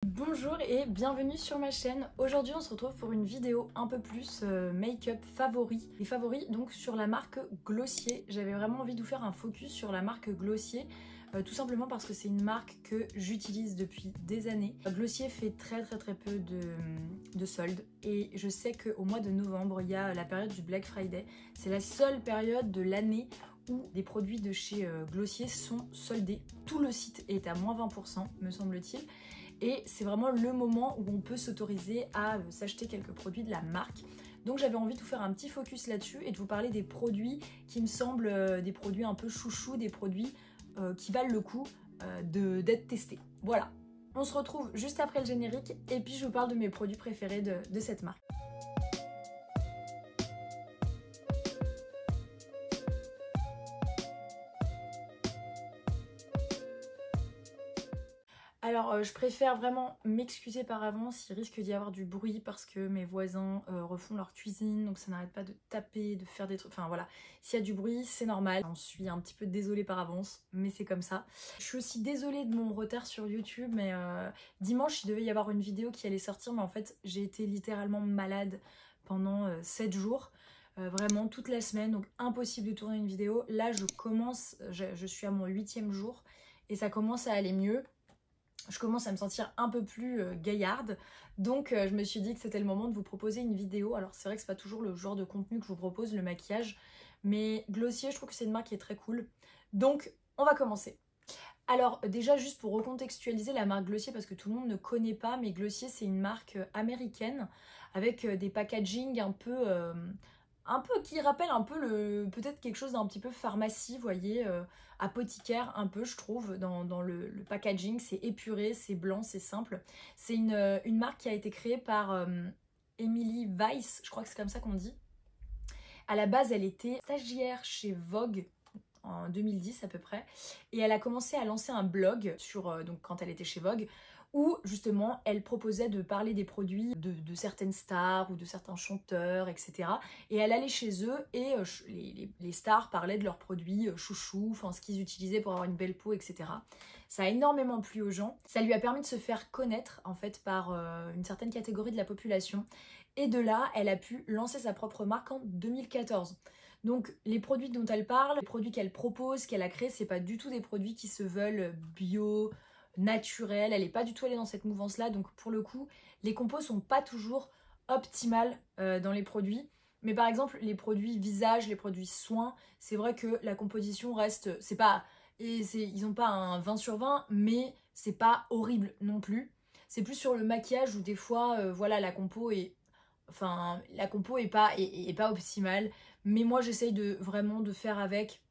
Bonjour et bienvenue sur ma chaîne. Aujourd'hui on se retrouve pour une vidéo un peu plus make-up favoris. Les favoris donc sur la marque Glossier. J'avais vraiment envie de vous faire un focus sur la marque Glossier. Tout simplement parce que c'est une marque que j'utilise depuis des années. Glossier fait très peu de soldes et je sais qu'au mois de novembre il y a la période du Black Friday. C'est la seule période de l'année où des produits de chez Glossier sont soldés. Tout le site est à moins 20% me semble-t-il. Et c'est vraiment le moment où on peut s'autoriser à s'acheter quelques produits de la marque. Donc j'avais envie de vous faire un petit focus là-dessus et de vous parler des produits qui me semblent des produits un peu chouchous, des produits qui valent le coup d'être testés. Voilà, on se retrouve juste après le générique et puis je vous parle de mes produits préférés de cette marque. Alors je préfère vraiment m'excuser par avance, il risque d'y avoir du bruit parce que mes voisins refont leur cuisine, donc ça n'arrête pas de taper, de faire des trucs, enfin voilà. S'il y a du bruit, c'est normal, j'en suis un petit peu désolée par avance, mais c'est comme ça. Je suis aussi désolée de mon retard sur YouTube, mais dimanche il devait y avoir une vidéo qui allait sortir, mais en fait j'ai été littéralement malade pendant 7 jours. Vraiment toute la semaine, donc impossible de tourner une vidéo. Là je suis à mon 8e jour et ça commence à aller mieux. Je commence à me sentir un peu plus gaillarde, donc je me suis dit que c'était le moment de vous proposer une vidéo. Alors c'est vrai que c'est pas toujours le genre de contenu que je vous propose, le maquillage, mais Glossier, je trouve que c'est une marque qui est très cool. Donc on va commencer. Alors déjà juste pour recontextualiser la marque Glossier, parce que tout le monde ne connaît pas, mais Glossier c'est une marque américaine avec des packaging un peu qui rappelle un peu peut-être quelque chose d'un petit peu pharmacie, vous voyez, apothicaire un peu je trouve dans le packaging. C'est épuré, c'est blanc, c'est simple. C'est une marque qui a été créée par Emily Weiss, je crois que c'est comme ça qu'on dit. À la base elle était stagiaire chez Vogue en 2010 à peu près, et elle a commencé à lancer un blog donc quand elle était chez Vogue, où justement elle proposait de parler des produits de certaines stars ou de certains chanteurs, etc. Et elle allait chez eux et les stars parlaient de leurs produits chouchous, enfin ce qu'ils utilisaient pour avoir une belle peau, etc. Ça a énormément plu aux gens, ça lui a permis de se faire connaître en fait par une certaine catégorie de la population, et de là elle a pu lancer sa propre marque en 2014. Donc les produits dont elle parle, les produits qu'elle propose, qu'elle a créés, c'est pas du tout des produits qui se veulent bio, naturels. Elle n'est pas du tout allée dans cette mouvance-là. Donc pour le coup, les compos sont pas toujours optimales dans les produits. Mais par exemple, les produits visage, les produits soins, c'est vrai que la composition reste... ils n'ont pas un 20 sur 20, mais c'est pas horrible non plus. C'est plus sur le maquillage où des fois, voilà, la compo est pas optimale, mais moi j'essaye vraiment de faire avec.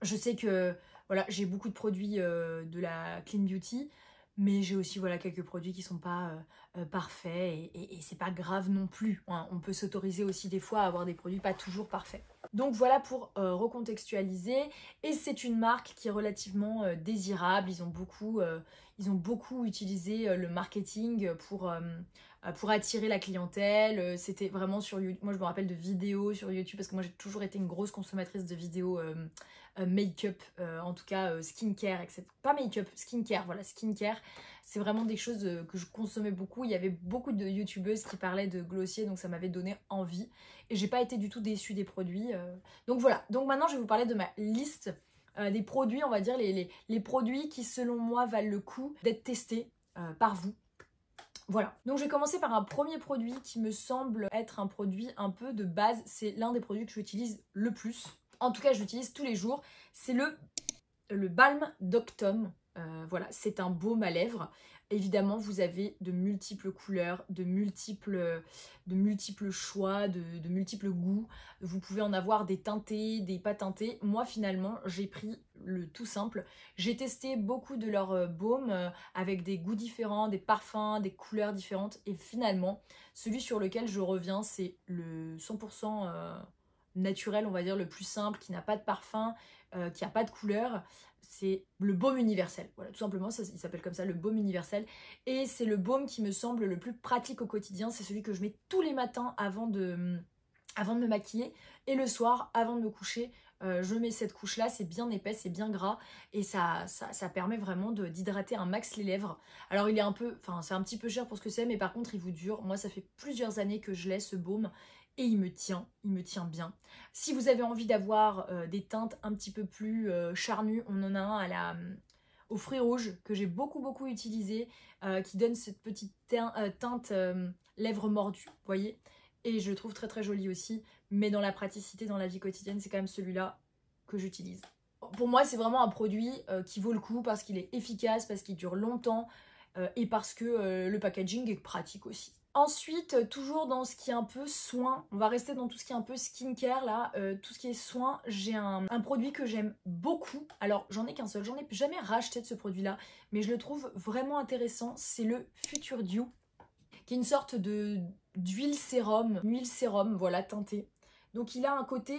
Je sais que voilà, j'ai beaucoup de produits de la Clean Beauty, mais j'ai aussi voilà quelques produits qui sont pas parfaits, et c'est pas grave non plus, hein. On peut s'autoriser aussi des fois à avoir des produits pas toujours parfaits. Donc voilà pour recontextualiser, et c'est une marque qui est relativement désirable. Ils ont beaucoup utilisé le marketing pour attirer la clientèle. C'était vraiment sur YouTube. Moi je me rappelle de vidéos sur YouTube parce que moi j'ai toujours été une grosse consommatrice de vidéos make-up, en tout cas skincare, etc. Pas make-up, skincare, voilà, skincare. C'est vraiment des choses que je consommais beaucoup. Il y avait beaucoup de youtubeuses qui parlaient de Glossier, donc ça m'avait donné envie. Et j'ai pas été du tout déçue des produits. Donc voilà, donc maintenant je vais vous parler de ma liste des produits, on va dire les produits qui selon moi valent le coup d'être testés par vous. Voilà, donc je vais commencer par un premier produit qui me semble être un produit un peu de base. C'est l'un des produits que j'utilise le plus. En tout cas, je l'utilise tous les jours. C'est le Balm Doctom. Voilà, c'est un baume à lèvres. Évidemment, vous avez de multiples couleurs, de multiples choix, de multiples goûts. Vous pouvez en avoir des teintés, des pas teintés. Moi, finalement, j'ai pris le tout simple. J'ai testé beaucoup de leurs baumes avec des goûts différents, des parfums, des couleurs différentes. Et finalement, celui sur lequel je reviens, c'est le 100% naturel, on va dire, le plus simple, qui n'a pas de parfum, qui n'a pas de couleur. C'est le baume universel. Voilà, tout simplement, il s'appelle comme ça, le baume universel. Et c'est le baume qui me semble le plus pratique au quotidien. C'est celui que je mets tous les matins avant de me maquiller, et le soir avant de me coucher. je mets cette couche là, c'est bien épais, c'est bien gras et ça permet vraiment d'hydrater un max les lèvres. Alors il est un peu, enfin c'est un petit peu cher pour ce que c'est, mais par contre il vous dure. Moi ça fait plusieurs années que je l'ai ce baume et il me tient bien. Si vous avez envie d'avoir des teintes un petit peu plus charnues, on en a un aux fruits rouges que j'ai beaucoup utilisé, qui donne cette petite teinte lèvres mordues, vous voyez. Et je le trouve très joli aussi, mais dans la praticité, dans la vie quotidienne, c'est quand même celui-là que j'utilise. Pour moi, c'est vraiment un produit qui vaut le coup parce qu'il est efficace, parce qu'il dure longtemps et parce que le packaging est pratique aussi. Ensuite, toujours dans ce qui est un peu soin, on va rester dans tout ce qui est un peu skincare là, tout ce qui est soin, j'ai un produit que j'aime beaucoup. Alors j'en ai qu'un seul, j'en ai jamais racheté de ce produit là, mais je le trouve vraiment intéressant, c'est le Future Dew, qui est une sorte d'huile sérum, voilà, teintée. Donc il a un côté,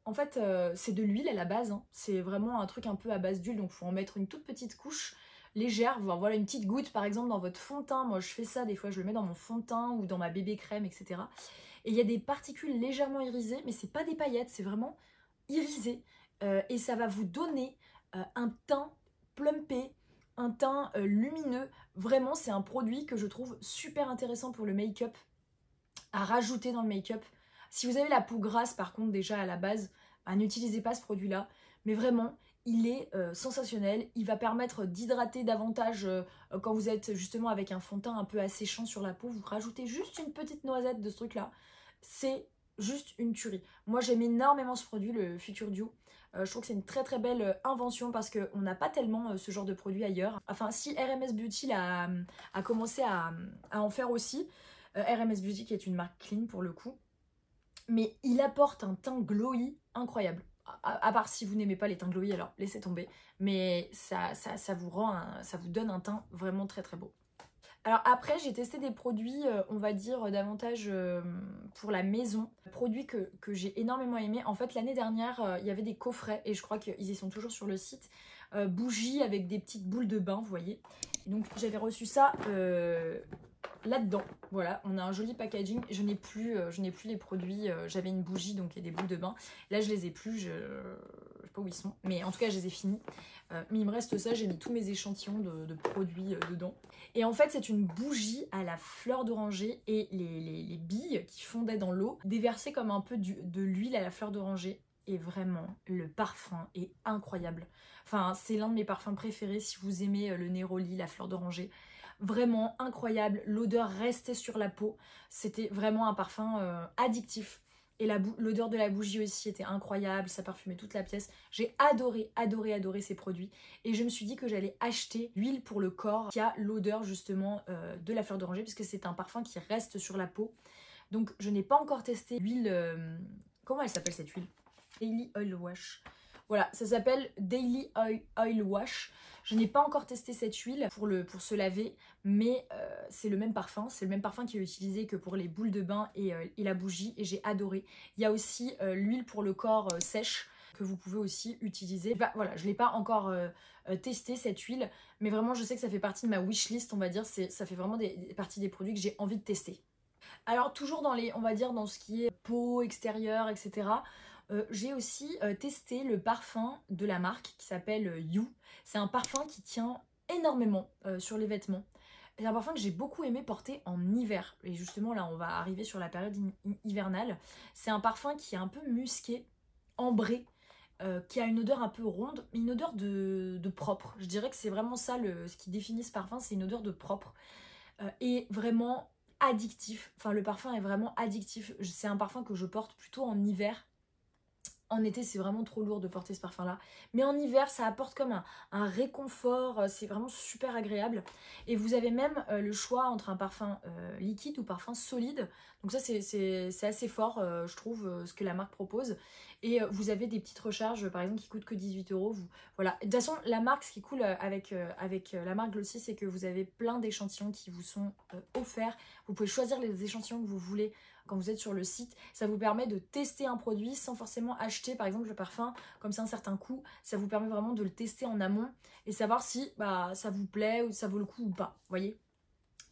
en fait c'est de l'huile à la base, hein. C'est vraiment un truc un peu à base d'huile, donc il faut en mettre une toute petite couche légère, voilà une petite goutte par exemple dans votre fond de teint. Moi je fais ça des fois, je le mets dans mon fond de teint ou dans ma bébé crème, etc. Et il y a des particules légèrement irisées, mais c'est pas des paillettes, c'est vraiment irisé. Et ça va vous donner un teint plumpé, un teint lumineux. Vraiment c'est un produit que je trouve super intéressant pour le make-up, à rajouter dans le make-up. Si vous avez la peau grasse par contre déjà à la base, n'utilisez pas ce produit là, mais vraiment il est sensationnel, il va permettre d'hydrater davantage quand vous êtes justement avec un fond de teint un peu asséchant sur la peau, vous rajoutez juste une petite noisette de ce truc là, c'est juste une tuerie. Moi j'aime énormément ce produit, le Future Dew. Je trouve que c'est une très belle invention parce qu'on n'a pas tellement ce genre de produit ailleurs. Enfin si RMS Beauty a commencé à en faire aussi, RMS Beauty qui est une marque clean pour le coup, mais il apporte un teint glowy incroyable. À part si vous n'aimez pas les teints glowy, alors laissez tomber, mais ça vous donne un teint vraiment très beau. Alors après j'ai testé des produits, on va dire davantage pour la maison, produits que j'ai énormément aimé. En fait l'année dernière il y avait des coffrets et je crois qu'ils y sont toujours sur le site, bougies avec des petites boules de bain, vous voyez. Donc j'avais reçu ça là-dedans, voilà, on a un joli packaging. Je n'ai plus les produits, j'avais une bougie donc et des boules de bain. Là je les ai plus, je sais pas où ils sont, mais en tout cas je les ai finis. Mais il me reste ça, j'ai mis tous mes échantillons de produits dedans. Et en fait c'est une bougie à la fleur d'oranger et les billes qui fondaient dans l'eau, déversées comme un peu de l'huile à la fleur d'oranger. Et vraiment, le parfum est incroyable. Enfin, c'est l'un de mes parfums préférés si vous aimez le néroli, la fleur d'oranger. Vraiment incroyable, l'odeur restait sur la peau. C'était vraiment un parfum addictif. Et l'odeur de la bougie aussi était incroyable, ça parfumait toute la pièce. J'ai adoré ces produits. Et je me suis dit que j'allais acheter l'huile pour le corps qui a l'odeur justement de la fleur d'oranger, puisque c'est un parfum qui reste sur la peau. Donc je n'ai pas encore testé l'huile... comment elle s'appelle cette huile? Daily Oil Wash. Voilà, ça s'appelle Daily Oil Wash. Je n'ai pas encore testé cette huile pour se laver, mais c'est le même parfum. C'est le même parfum qui est utilisé que pour les boules de bain et la bougie, et j'ai adoré. Il y a aussi l'huile pour le corps sèche que vous pouvez aussi utiliser. Bah, voilà, je ne l'ai pas encore testé cette huile, mais vraiment je sais que ça fait partie de ma wishlist, on va dire. Ça fait vraiment partie des produits que j'ai envie de tester. Alors toujours dans on va dire dans ce qui est peau extérieure, etc. J'ai aussi testé le parfum de la marque qui s'appelle You. C'est un parfum qui tient énormément sur les vêtements. C'est un parfum que j'ai beaucoup aimé porter en hiver. Et justement là on va arriver sur la période hivernale. C'est un parfum qui est un peu musqué, ambré, qui a une odeur un peu ronde, une odeur de propre. Je dirais que c'est vraiment ça ce qui définit ce parfum, c'est une odeur de propre. Et vraiment addictif. Enfin le parfum est vraiment addictif. C'est un parfum que je porte plutôt en hiver. En été, c'est vraiment trop lourd de porter ce parfum-là. Mais en hiver, ça apporte comme un réconfort. C'est vraiment super agréable. Et vous avez même le choix entre un parfum liquide ou parfum solide. Donc ça, c'est assez fort, je trouve, ce que la marque propose. Et vous avez des petites recharges, par exemple, qui coûtent que 18 €. Voilà. De toute façon, la marque, ce qui est cool avec la marque Glossy, c'est que vous avez plein d'échantillons qui vous sont offerts. Vous pouvez choisir les échantillons que vous voulez quand vous êtes sur le site. Ça vous permet de tester un produit sans forcément acheter par exemple le parfum comme c'est un certain coût. Ça vous permet vraiment de le tester en amont et savoir si ça vous plaît ou ça vaut le coup ou pas, vous voyez.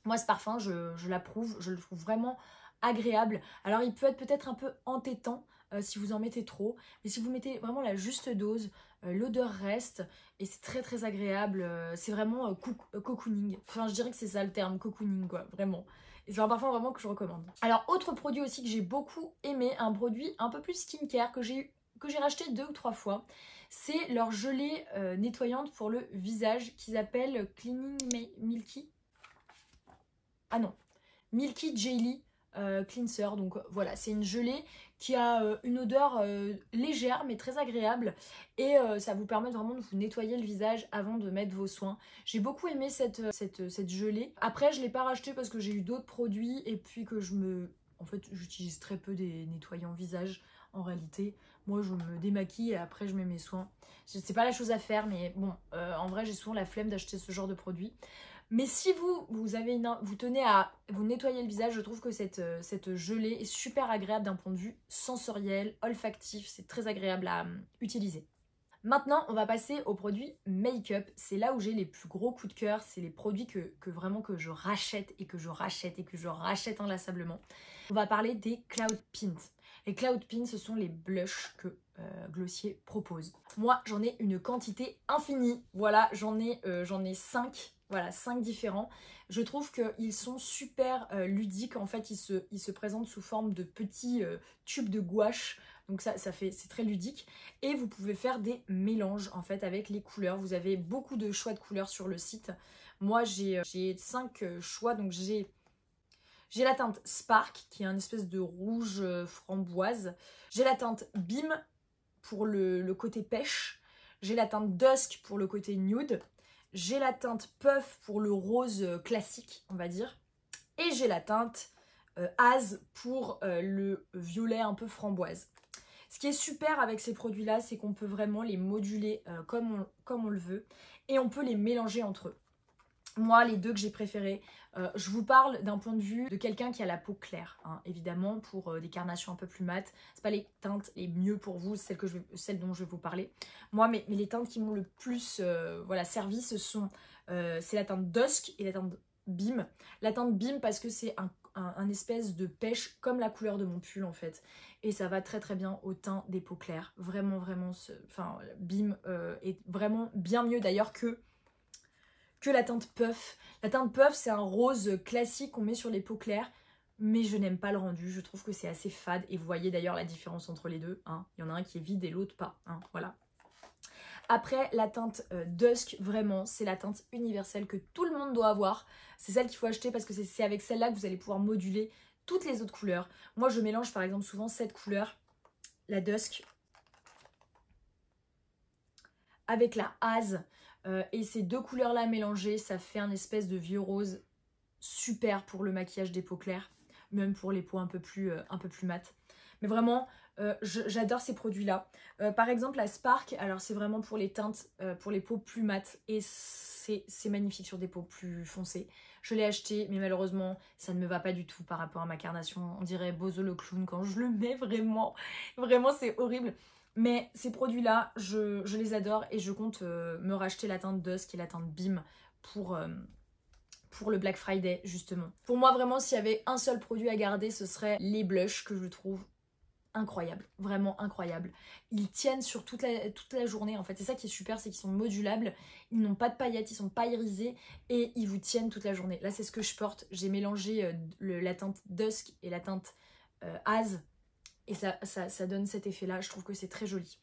Moi ce parfum je l'approuve, je le trouve vraiment agréable. Alors il peut être peut-être un peu entêtant si vous en mettez trop. Mais si vous mettez vraiment la juste dose, l'odeur reste et c'est très très agréable. C'est vraiment cocooning. Enfin, je dirais que c'est ça le terme, cocooning quoi, vraiment. Et c'est un parfum vraiment que je recommande. Alors, autre produit aussi que j'ai beaucoup aimé, un produit un peu plus skincare que j'ai racheté 2 ou 3 fois, c'est leur gelée nettoyante pour le visage qu'ils appellent Cleaning Milky. Ah non, Milky Jelly Cleanser. Donc voilà, c'est une gelée qui a une odeur légère mais très agréable et ça vous permet vraiment de vous nettoyer le visage avant de mettre vos soins. J'ai beaucoup aimé cette gelée. Après, je ne l'ai pas racheté parce que j'ai eu d'autres produits et puis que en fait, j'utilise très peu des nettoyants visage en réalité. Moi, je me démaquille et après, je mets mes soins. C'est pas la chose à faire, mais bon, en vrai, j'ai souvent la flemme d'acheter ce genre de produit. Mais si vous tenez à vous nettoyer le visage, je trouve que cette gelée est super agréable d'un point de vue sensoriel, olfactif. C'est très agréable à utiliser. Maintenant, on va passer aux produits make-up. C'est là où j'ai les plus gros coups de cœur. C'est les produits que vraiment que je rachète et que je rachète et que je rachète inlassablement. On va parler des Cloud Pins. Les Cloud Pins, ce sont les blushs que Glossier propose. Moi, j'en ai une quantité infinie. Voilà, j'en ai 5. Voilà, 5 différents. Je trouve qu'ils sont super ludiques. En fait, ils se présentent sous forme de petits tubes de gouache. Donc c'est très ludique. Et vous pouvez faire des mélanges en fait avec les couleurs. Vous avez beaucoup de choix de couleurs sur le site. Moi, j'ai 5 choix. Donc j'ai la teinte Spark qui est un espèce de rouge framboise. J'ai la teinte Beam pour le côté pêche. J'ai la teinte Dusk pour le côté nude. J'ai la teinte Puff pour le rose classique, on va dire. Et j'ai la teinte Az pour le violet un peu framboise. Ce qui est super avec ces produits-là, c'est qu'on peut vraiment les moduler comme on le veut. Et on peut les mélanger entre eux. Moi, les deux que j'ai préférés, je vous parle d'un point de vue de quelqu'un qui a la peau claire, hein, évidemment, pour des carnations un peu plus mates. C'est pas les teintes les mieux pour vous, celles dont je vais vous parler. Moi, mais les teintes qui m'ont le plus voilà, servi, c'est la teinte Dusk et la teinte Beam. La teinte Beam parce que c'est un espèce de pêche comme la couleur de mon pull en fait. Et ça va très très bien au teint des peaux claires. Vraiment, vraiment, Beam est vraiment bien mieux d'ailleurs que la teinte Puff. La teinte Puff, c'est un rose classique qu'on met sur les peaux claires, mais je n'aime pas le rendu. Je trouve que c'est assez fade et vous voyez d'ailleurs la différence entre les deux. Hein. Il y en a un qui est vide et l'autre pas. Hein. Voilà. Après, la teinte Dusk, vraiment, c'est la teinte universelle que tout le monde doit avoir. C'est celle qu'il faut acheter parce que c'est avec celle-là que vous allez pouvoir moduler toutes les autres couleurs. Moi, je mélange par exemple souvent cette couleur, la Dusk, avec la Az. Et ces deux couleurs-là mélangées, ça fait un espèce de vieux rose super pour le maquillage des peaux claires, même pour les peaux un peu plus mates. Mais vraiment, j'adore ces produits-là. Par exemple, la Spark, alors c'est vraiment pour les teintes, pour les peaux plus mates et c'est magnifique sur des peaux plus foncées. Je l'ai acheté, mais malheureusement, ça ne me va pas du tout par rapport à ma carnation. On dirait Bozo le clown quand je le mets, vraiment. Vraiment, c'est horrible. Mais ces produits-là, je les adore et je compte me racheter la teinte Dusk et la teinte Beam pour le Black Friday, justement. Pour moi, vraiment, s'il y avait un seul produit à garder, ce serait les blushs que je trouve incroyables, vraiment incroyables. Ils tiennent sur toute la journée, en fait. C'est ça qui est super, c'est qu'ils sont modulables. Ils n'ont pas de paillettes, ils sont pas irisés et ils vous tiennent toute la journée. Là, c'est ce que je porte. J'ai mélangé la teinte Dusk et la teinte Az. Et ça donne cet effet-là, je trouve que c'est très joli.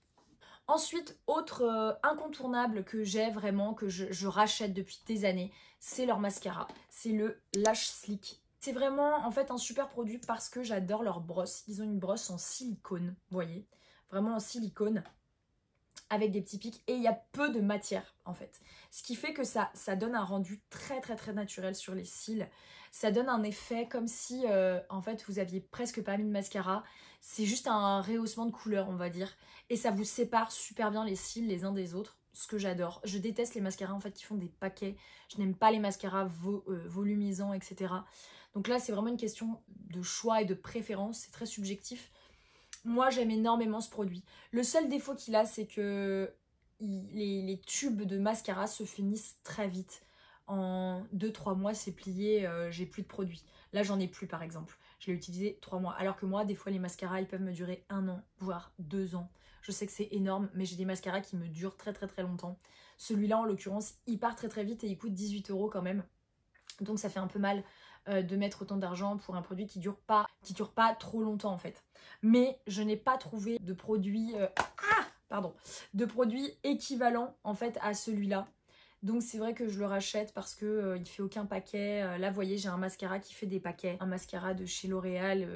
Ensuite, autre incontournable que j'ai vraiment, que je rachète depuis des années, c'est leur mascara. C'est le Lash Slick. C'est vraiment en fait un super produit parce que j'adore leur brosse. Ils ont une brosse en silicone, vous voyez, vraiment en silicone, avec des petits pics et il y a peu de matière en fait. Ce qui fait que ça donne un rendu très très très naturel sur les cils. Ça donne un effet comme si en fait vous aviez presque pas mis de mascara. C'est juste un rehaussement de couleur on va dire. Et ça vous sépare super bien les cils les uns des autres. Ce que j'adore. Je déteste les mascaras en fait qui font des paquets. Je n'aime pas les mascaras volumisants etc. Donc là c'est vraiment une question de choix et de préférence. C'est très subjectif. Moi, j'aime énormément ce produit. Le seul défaut qu'il a, c'est que les tubes de mascara se finissent très vite. En 2-3 mois, c'est plié, j'ai plus de produits. Là, j'en ai plus, par exemple. je l'ai utilisé 3 mois. Alors que moi, des fois, les mascaras, ils peuvent me durer 1 an, voire 2 ans. Je sais que c'est énorme, mais j'ai des mascaras qui me durent très très très longtemps. Celui-là, en l'occurrence, il part très très vite et il coûte 18 € quand même. Donc ça fait un peu mal de mettre autant d'argent pour un produit qui dure pas trop longtemps en fait. Mais je n'ai pas trouvé de produit de produit équivalent en fait à celui-là. Donc c'est vrai que je le rachète parce que il fait aucun paquet. Là vous voyez, j'ai un mascara qui fait des paquets, un mascara de chez L'Oréal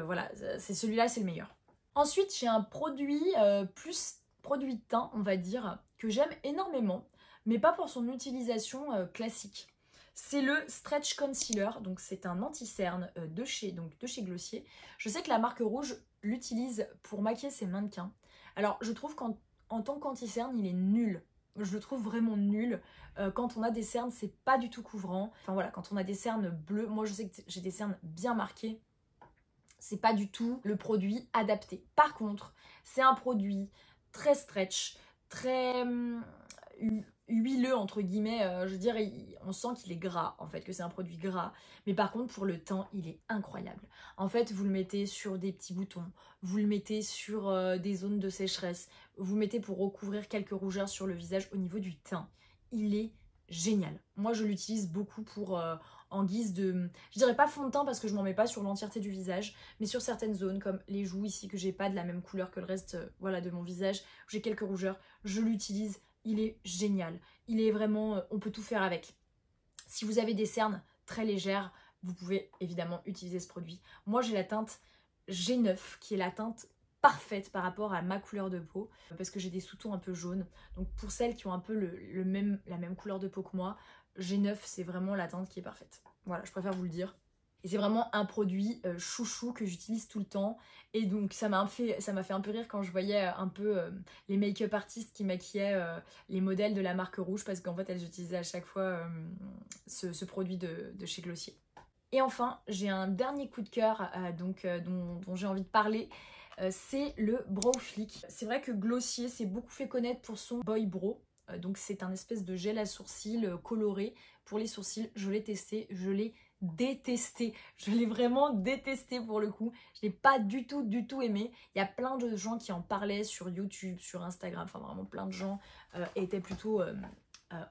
voilà, c'est celui-là, c'est le meilleur. Ensuite, j'ai un produit plus produit de teint, on va dire, que j'aime énormément, mais pas pour son utilisation classique. C'est le Stretch Concealer, donc c'est un anti-cerne de chez Glossier. Je sais que la marque Rouge l'utilise pour maquiller ses mannequins. Alors je trouve qu'en tant qu'anti-cerne, il est nul. Je le trouve vraiment nul. Quand on a des cernes, c'est pas du tout couvrant. Enfin voilà, quand on a des cernes bleues, moi je sais que j'ai des cernes bien marquées, c'est pas du tout le produit adapté. Par contre, c'est un produit très stretch, très huileux entre guillemets, je veux dire, on sent qu'il est gras en fait, que c'est un produit gras, mais par contre pour le teint il est incroyable. En fait vous le mettez sur des petits boutons, vous le mettez sur des zones de sécheresse, vous le mettez pour recouvrir quelques rougeurs sur le visage au niveau du teint. Il est génial. Moi je l'utilise beaucoup pour en guise de, je dirais pas fond de teint parce que je m'en mets pas sur l'entièreté du visage, mais sur certaines zones comme les joues ici que j'ai pas de la même couleur que le reste voilà, de mon visage, où j'ai quelques rougeurs, je l'utilise. Il est génial, il est vraiment, on peut tout faire avec. Si vous avez des cernes très légères, vous pouvez évidemment utiliser ce produit. Moi j'ai la teinte G9 qui est la teinte parfaite par rapport à ma couleur de peau parce que j'ai des sous-tons un peu jaunes. Donc pour celles qui ont un peu la même couleur de peau que moi, G9 c'est vraiment la teinte qui est parfaite. Voilà, je préfère vous le dire. Et c'est vraiment un produit chouchou que j'utilise tout le temps. Et donc ça m'a fait un peu rire quand je voyais un peu les make-up artistes qui maquillaient les modèles de la marque Rouge parce qu'en fait elles utilisaient à chaque fois ce produit de chez Glossier. Et enfin, j'ai un dernier coup de cœur dont j'ai envie de parler. C'est le Brow Flick. C'est vrai que Glossier s'est beaucoup fait connaître pour son Boy Brow. Donc c'est un espèce de gel à sourcils coloré pour les sourcils. Je l'ai testé, je l'ai détesté. Je l'ai vraiment détesté pour le coup. Je l'ai pas du tout aimé. Il y a plein de gens qui en parlaient sur YouTube, sur Instagram. Enfin vraiment plein de gens étaient plutôt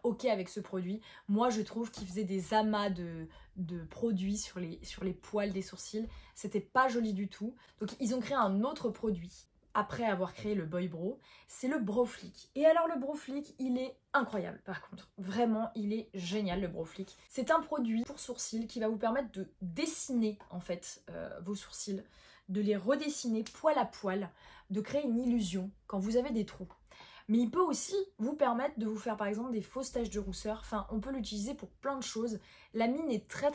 ok avec ce produit. Moi je trouve qu'il faisait des amas de produits sur les poils des sourcils. C'était pas joli du tout. Donc ils ont créé un autre produit après avoir créé le Boy Brow, c'est le Brow Flick. Et alors le Brow Flick, il est incroyable par contre. Vraiment, il est génial le Brow Flick. C'est un produit pour sourcils qui va vous permettre de dessiner en fait vos sourcils, de les redessiner poil à poil, de créer une illusion quand vous avez des trous. Mais il peut aussi vous permettre de vous faire par exemple des fausses taches de rousseur. Enfin, on peut l'utiliser pour plein de choses. La mine est très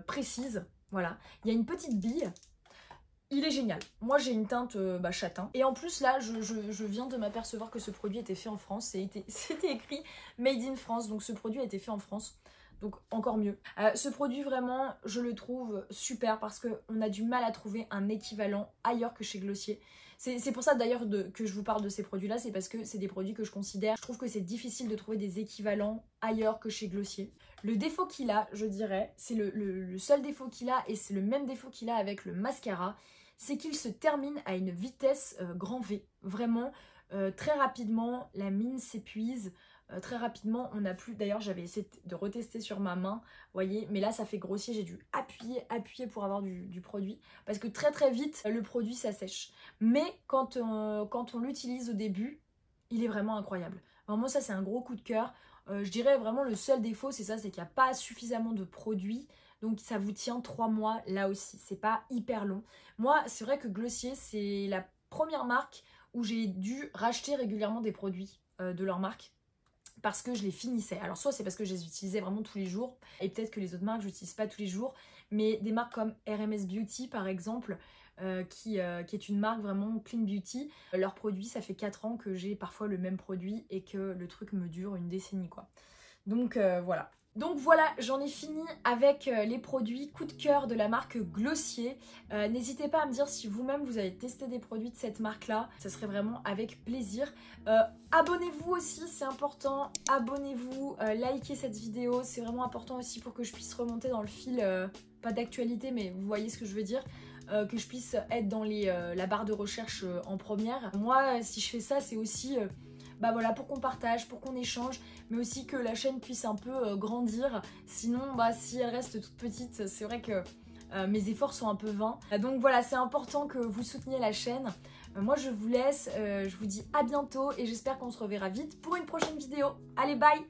précise. Voilà. Il y a une petite bille. Il est génial. Moi j'ai une teinte châtain. Et en plus là je viens de m'apercevoir que ce produit était fait en France. C'était écrit Made in France. Donc ce produit a été fait en France. Donc encore mieux. Ce produit vraiment je le trouve super parce qu'on a du mal à trouver un équivalent ailleurs que chez Glossier. C'est pour ça d'ailleurs que je vous parle de ces produits là. C'est parce que c'est des produits que je considère. Je trouve que c'est difficile de trouver des équivalents ailleurs que chez Glossier. Le défaut qu'il a, je dirais, c'est le seul défaut qu'il a et c'est le même défaut qu'il a avec le mascara. C'est qu'il se termine à une vitesse grand V. Vraiment, très rapidement, la mine s'épuise. Très rapidement, on n'a plus... D'ailleurs, j'avais essayé de retester sur ma main, vous voyez. Mais là, ça fait grossier. J'ai dû appuyer pour avoir du produit. Parce que très vite, le produit s'assèche. Mais quand on l'utilise au début, il est vraiment incroyable. Vraiment, ça, c'est un gros coup de cœur. Je dirais vraiment le seul défaut, c'est ça, c'est qu'il n'y a pas suffisamment de produits. Donc ça vous tient 3 mois là aussi, c'est pas hyper long. Moi, c'est vrai que Glossier, c'est la première marque où j'ai dû racheter régulièrement des produits de leur marque parce que je les finissais. Alors soit c'est parce que je les utilisais vraiment tous les jours et peut-être que les autres marques je n'utilise pas tous les jours, mais des marques comme RMS Beauty par exemple, qui est une marque vraiment clean beauty, leurs produits, ça fait 4 ans que j'ai parfois le même produit et que le truc me dure une décennie quoi. Donc voilà. Donc voilà, j'en ai fini avec les produits coup de cœur de la marque Glossier. N'hésitez pas à me dire si vous-même vous avez testé des produits de cette marque-là. Ça serait vraiment avec plaisir. Abonnez-vous aussi, c'est important. Abonnez-vous, likez cette vidéo. C'est vraiment important aussi pour que je puisse remonter dans le fil, pas d'actualité, mais vous voyez ce que je veux dire. Que je puisse être dans la barre de recherche en première. Moi, si je fais ça, c'est aussi... bah voilà, pour qu'on partage, pour qu'on échange, mais aussi que la chaîne puisse un peu grandir. Sinon, bah si elle reste toute petite, c'est vrai que mes efforts sont un peu vains. Donc voilà, c'est important que vous souteniez la chaîne. Moi je vous laisse, je vous dis à bientôt et j'espère qu'on se reverra vite pour une prochaine vidéo. Allez, bye!